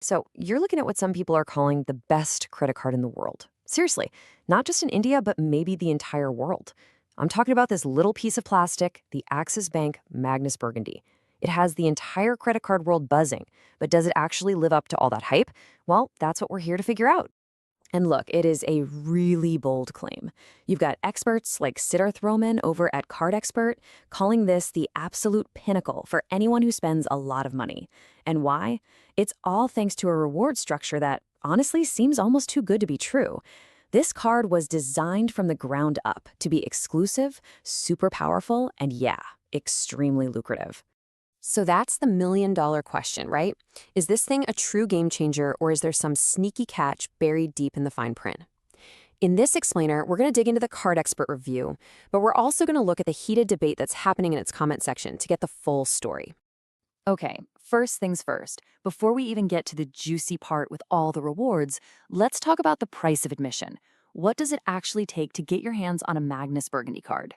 So you're looking at what some people are calling the best credit card in the world. Seriously, not just in India, but maybe the entire world. I'm talking about this little piece of plastic, the Axis Bank Magnus Burgundy. It has the entire credit card world buzzing, but does it actually live up to all that hype? Well, that's what we're here to figure out. And look, it is a really bold claim. You've got experts like Siddharth Roman over at Card Expert calling this the absolute pinnacle for anyone who spends a lot of money. And why? It's all thanks to a reward structure that honestly seems almost too good to be true. This card was designed from the ground up to be exclusive, super powerful, and yeah, extremely lucrative. So that's the million-dollar question, right? Is this thing a true game changer, or is there some sneaky catch buried deep in the fine print? In this explainer, we're going to dig into the Card Expert review, but we're also going to look at the heated debate that's happening in its comment section to get the full story. Okay, first things first. Before we even get to the juicy part with all the rewards, let's talk about the price of admission. What does it actually take to get your hands on a Magnus Burgundy card?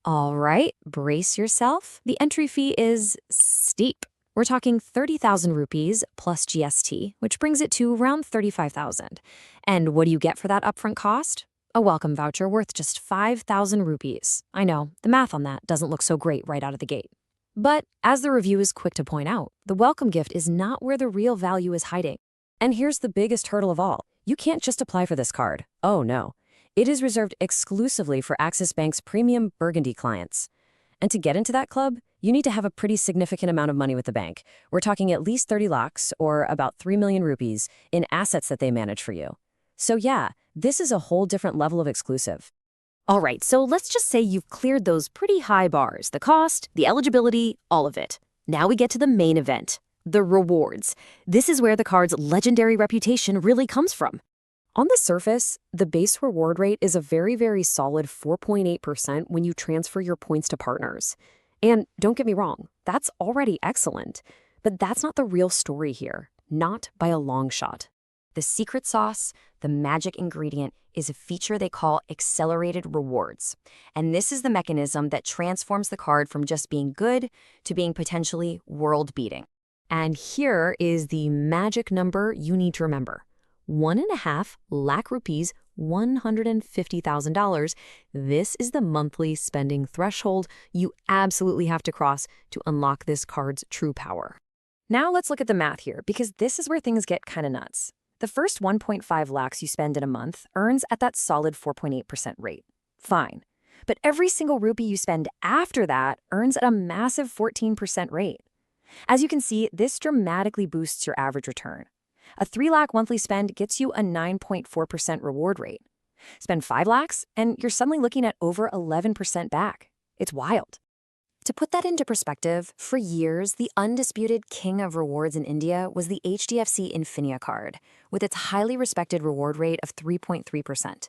All right, brace yourself. The entry fee is steep. We're talking 30,000 rupees plus GST, which brings it to around 35,000. And what do you get for that upfront cost? A welcome voucher worth just 5,000 rupees. I know, the math on that doesn't look so great right out of the gate. But as the review is quick to point out, the welcome gift is not where the real value is hiding. And here's the biggest hurdle of all. You can't just apply for this card. Oh no. It is reserved exclusively for Axis Bank's premium Burgundy clients. And to get into that club, you need to have a pretty significant amount of money with the bank. We're talking at least 30 lakhs, or about 3 million rupees, in assets that they manage for you. So yeah, this is a whole different level of exclusive. All right, so let's just say you've cleared those pretty high bars, the cost, the eligibility, all of it. Now we get to the main event, the rewards. This is where the card's legendary reputation really comes from. On the surface, the base reward rate is a very, very solid 4.8% when you transfer your points to partners. And don't get me wrong, that's already excellent. But that's not the real story here, not by a long shot. The secret sauce, the magic ingredient, is a feature they call accelerated rewards. And this is the mechanism that transforms the card from just being good to being potentially world-beating. And here is the magic number you need to remember. 1.5 lakh rupees, $150,000. This is the monthly spending threshold you absolutely have to cross to unlock this card's true power. Now let's look at the math here, because this is where things get kind of nuts. The first 1.5 lakhs you spend in a month earns at that solid 4.8% rate. Fine. But every single rupee you spend after that earns at a massive 14% rate. As you can see, this dramatically boosts your average return. A 3 lakh monthly spend gets you a 9.4% reward rate. Spend 5 lakhs, and you're suddenly looking at over 11% back. It's wild. To put that into perspective, for years, the undisputed king of rewards in India was the HDFC Infinia card, with its highly respected reward rate of 3.3%.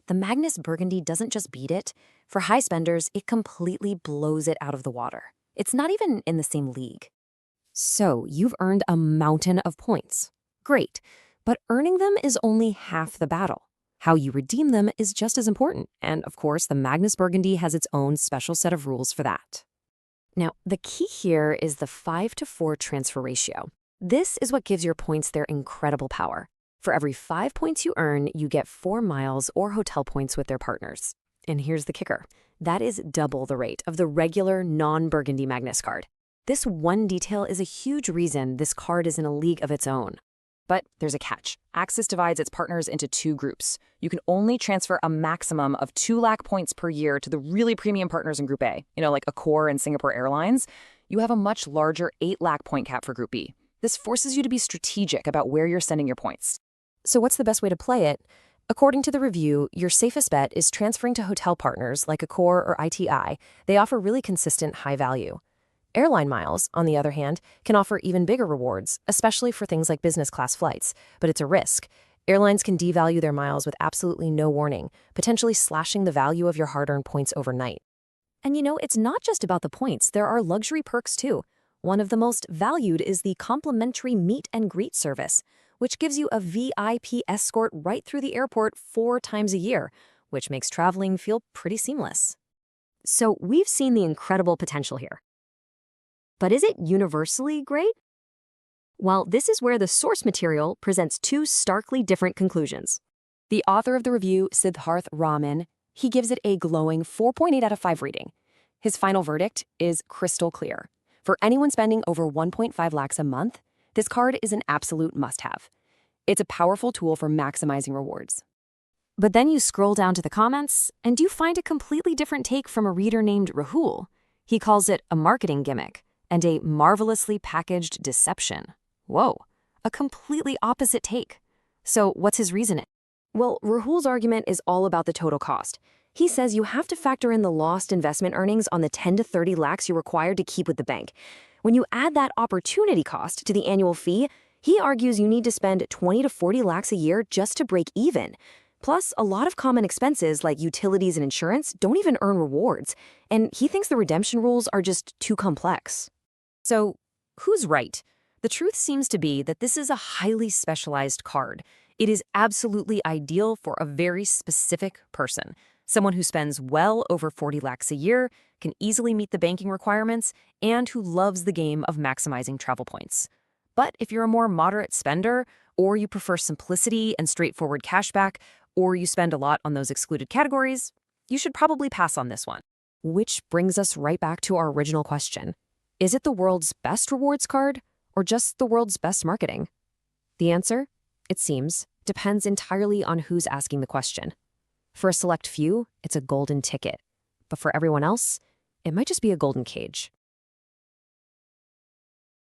The Magnus Burgundy doesn't just beat it. For high spenders, it completely blows it out of the water. It's not even in the same league. So you've earned a mountain of points. Great, but earning them is only half the battle. How you redeem them is just as important, and of course, the Magnus Burgundy has its own special set of rules for that. Now, the key here is the 5-to-4 transfer ratio. This is what gives your points their incredible power. For every 5 points you earn, you get 4 miles or hotel points with their partners. And here's the kicker. That is double the rate of the regular non-Burgundy Magnus card. This one detail is a huge reason this card is in a league of its own. But there's a catch. Axis divides its partners into 2 groups. You can only transfer a maximum of 2 lakh points per year to the really premium partners in Group A, like Accor and Singapore Airlines. You have a much larger 8 lakh point cap for Group B. This forces you to be strategic about where you're sending your points. So what's the best way to play it? According to the review, your safest bet is transferring to hotel partners like Accor or ITI. They offer really consistent high value. Airline miles, on the other hand, can offer even bigger rewards, especially for things like business class flights, but it's a risk. Airlines can devalue their miles with absolutely no warning, potentially slashing the value of your hard-earned points overnight. And it's not just about the points, there are luxury perks too. One of the most valued is the complimentary meet and greet service, which gives you a VIP escort right through the airport 4 times a year, which makes traveling feel pretty seamless. So we've seen the incredible potential here. But is it universally great? Well, this is where the source material presents two starkly different conclusions. The author of the review, Siddharth Raman, he gives it a glowing 4.8 out of 5 rating. His final verdict is crystal clear. For anyone spending over 1.5 lakhs a month, this card is an absolute must-have. It's a powerful tool for maximizing rewards. But then you scroll down to the comments, and you find a completely different take from a reader named Rahul. He calls it a marketing gimmick and a marvelously packaged deception. Whoa, a completely opposite take. So what's his reasoning? Well, Rahul's argument is all about the total cost. He says you have to factor in the lost investment earnings on the 10 to 30 lakhs you're required to keep with the bank. When you add that opportunity cost to the annual fee, he argues you need to spend 20 to 40 lakhs a year just to break even. Plus, a lot of common expenses like utilities and insurance don't even earn rewards, and he thinks the redemption rules are just too complex. So, who's right? The truth seems to be that this is a highly specialized card. It is absolutely ideal for a very specific person. Someone who spends well over 40 lakhs a year, can easily meet the banking requirements, and who loves the game of maximizing travel points. But if you're a more moderate spender, or you prefer simplicity and straightforward cashback, or you spend a lot on those excluded categories, you should probably pass on this one. Which brings us right back to our original question. Is it the world's best rewards card, or just the world's best marketing? The answer, it seems, depends entirely on who's asking the question. For a select few, it's a golden ticket. But for everyone else, it might just be a golden cage.